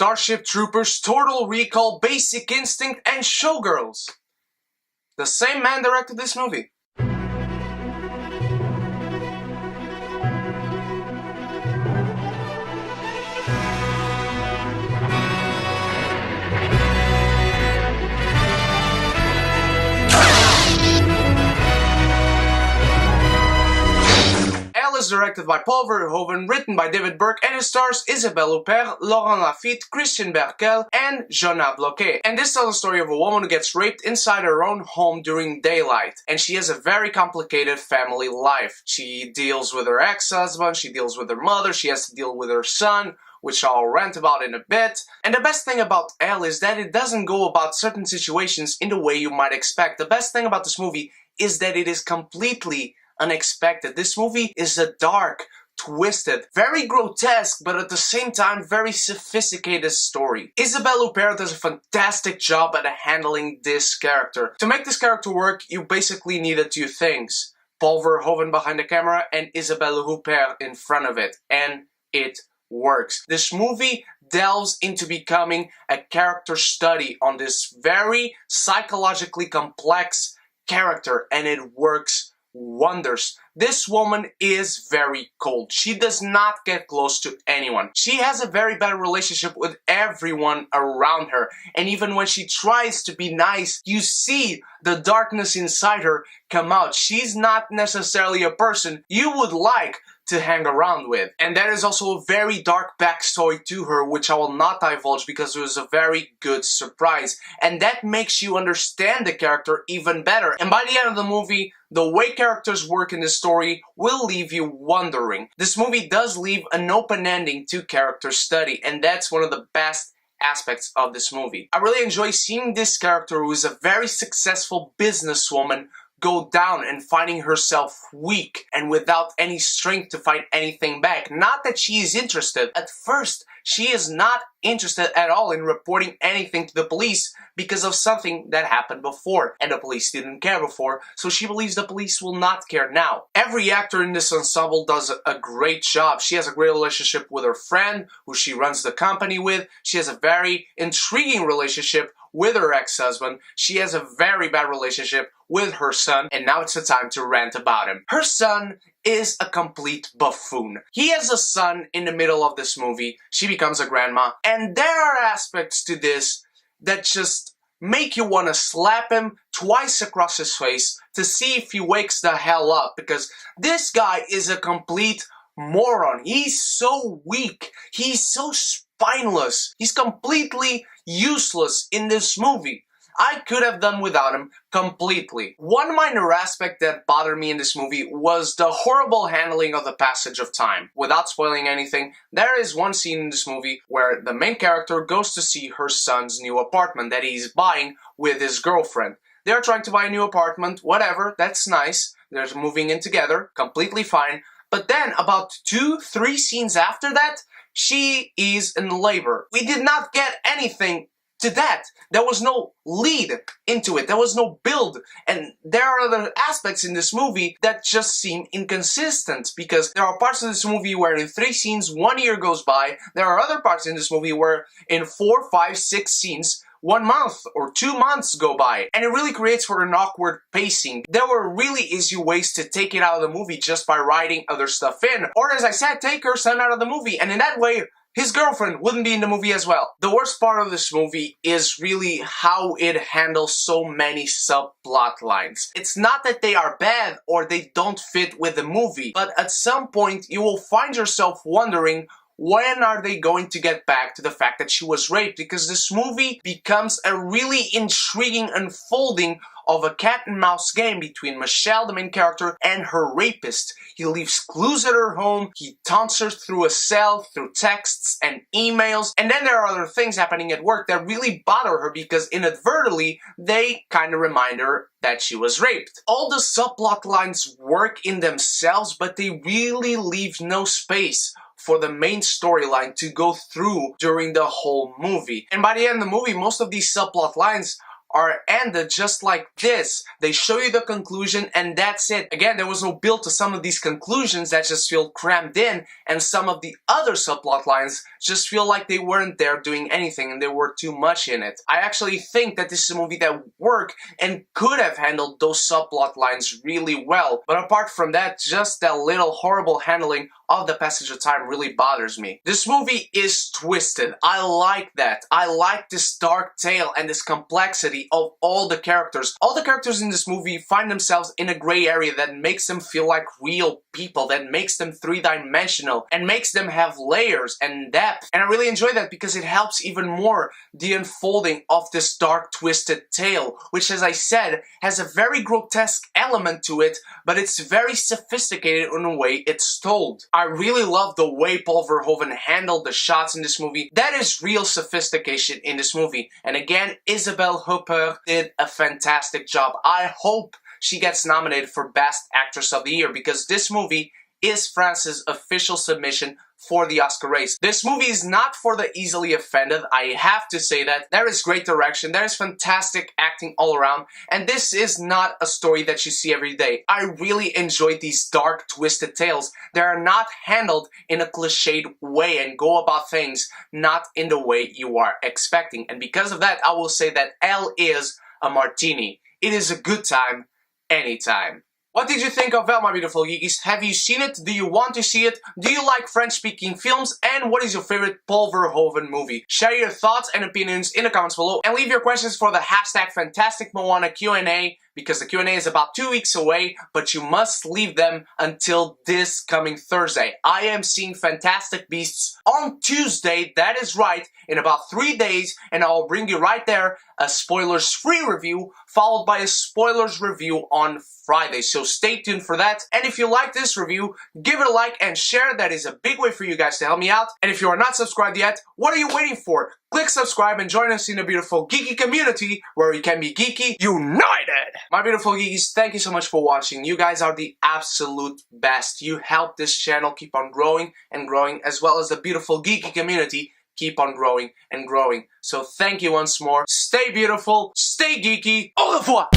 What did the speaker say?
Starship Troopers, Total Recall, Basic Instinct, and Showgirls. The same man directed this movie. Elle is directed by Paul Verhoeven, written by David Burke, and it stars Isabelle Huppert, Laurent Lafitte, Christian Berkel, and Jonah Bloquet. And this tells the story of a woman who gets raped inside her own home during daylight. And she has a very complicated family life. She deals with her ex-husband, she deals with her mother, she has to deal with her son, which I'll rant about in a bit. And the best thing about Elle is that it doesn't go about certain situations in the way you might expect. The best thing about this movie is that it is completely unexpected. This movie is a dark, twisted, very grotesque, but at the same time very sophisticated story. Isabelle Huppert does a fantastic job at handling this character. To make this character work, you basically needed two things: Paul Verhoeven behind the camera and Isabelle Huppert in front of it. And it works. This movie delves into becoming a character study on this very psychologically complex character, and it works wonders. This woman is very cold. She does not get close to anyone. She has a very bad relationship with everyone around her. And even when she tries to be nice, you see the darkness inside her come out. She's not necessarily a person you would like to hang around with. And there is also a very dark backstory to her, which I will not divulge because it was a very good surprise. And that makes you understand the character even better. And by the end of the movie, the way characters work in this story will leave you wondering. This movie does leave an open ending to character study, and that's one of the best aspects of this movie. I really enjoy seeing this character, who is a very successful businesswoman, go down and finding herself weak and without any strength to fight anything back. Not that she is interested. At first, she is not interested at all in reporting anything to the police because of something that happened before, and the police didn't care before, so she believes the police will not care now. Every actor in this ensemble does a great job. She has a great relationship with her friend, who she runs the company with. She has a very intriguing relationship with her ex-husband. She has a very bad relationship with her son, and now it's the time to rant about him. Her son is a complete buffoon. He has a son in the middle of this movie. She becomes a grandma, and there are aspects to this that just make you want to slap him twice across his face to see if he wakes the hell up, because this guy is a complete moron. He's so weak. He's so spineless. He's completely useless in this movie. I could have done without him completely. One minor aspect that bothered me in this movie was the horrible handling of the passage of time. Without spoiling anything, there is one scene in this movie where the main character goes to see her son's new apartment that he's buying with his girlfriend. They're trying to buy a new apartment, whatever, that's nice. They're moving in together, completely fine. But then, about 2-3 scenes after that, she is in labor. We did not get anything to that. There was no lead into it. There was no build. And there are other aspects in this movie that just seem inconsistent, because there are parts of this movie where in 3 scenes, 1 year goes by. There are other parts in this movie where in 4, 5, 6 scenes, 1 month or 2 months go by, and it really creates for an awkward pacing. There were really easy ways to take it out of the movie just by writing other stuff in, or as I said, take her son out of the movie, and in that way, his girlfriend wouldn't be in the movie as well. The worst part of this movie is really how it handles so many subplot lines. It's not that they are bad or they don't fit with the movie, but at some point you will find yourself wondering, when are they going to get back to the fact that she was raped? Because this movie becomes a really intriguing unfolding of a cat and mouse game between Michelle, the main character, and her rapist. He leaves clues at her home, he taunts her through a cell, through texts and emails, and then there are other things happening at work that really bother her because inadvertently they kind of remind her that she was raped. All the subplot lines work in themselves, but they really leave no space for the main storyline to go through during the whole movie. And by the end of the movie, most of these subplot lines are ended just like this. They show you the conclusion and that's it. Again, there was no build to some of these conclusions that just feel crammed in, and some of the other subplot lines just feel like they weren't there doing anything and there were too much in it. I actually think that this is a movie that worked and could have handled those subplot lines really well, but apart from that, just that little horrible handling of the passage of time really bothers me. This movie is twisted. I like that. I like this dark tale and this complexity of all the characters. All the characters in this movie find themselves in a gray area that makes them feel like real people, that makes them three-dimensional and makes them have layers and depth. And I really enjoy that because it helps even more the unfolding of this dark, twisted tale, which, as I said, has a very grotesque element to it, but it's very sophisticated in the way it's told. I really love the way Paul Verhoeven handled the shots in this movie. That is real sophistication in this movie. And again, Isabelle Huppert did a fantastic job. I hope she gets nominated for Best Actress of the Year because this movie is France's official submission for the Oscar race. This movie is not for the easily offended, I have to say that. There is great direction, there is fantastic acting all around, and this is not a story that you see every day. I really enjoyed these dark, twisted tales that are not handled in a cliched way and go about things not in the way you are expecting. And because of that, I will say that Elle is a martini. It is a good time, anytime. What did you think of Elle, my beautiful geekies? Have you seen it? Do you want to see it? Do you like French-speaking films? And what is your favorite Paul Verhoeven movie? Share your thoughts and opinions in the comments below, and leave your questions for the hashtag FantasticMoana Q&A, because the Q&A is about 2 weeks away, but you must leave them until this coming Thursday. I am seeing Fantastic Beasts on Tuesday, that is right, in about 3 days, and I'll bring you right there a spoilers-free review, followed by a spoilers review on Friday, so stay tuned for that. And if you like this review, give it a like and share. That is a big way for you guys to help me out. And if you are not subscribed yet, what are you waiting for? Click subscribe and join us in the beautiful geeky community where we can be geeky united. My beautiful geekies, thank you so much for watching. You guys are the absolute best. You help this channel keep on growing and growing, as well as the beautiful geeky community keep on growing and growing. So thank you once more. Stay beautiful, stay geeky. Au revoir!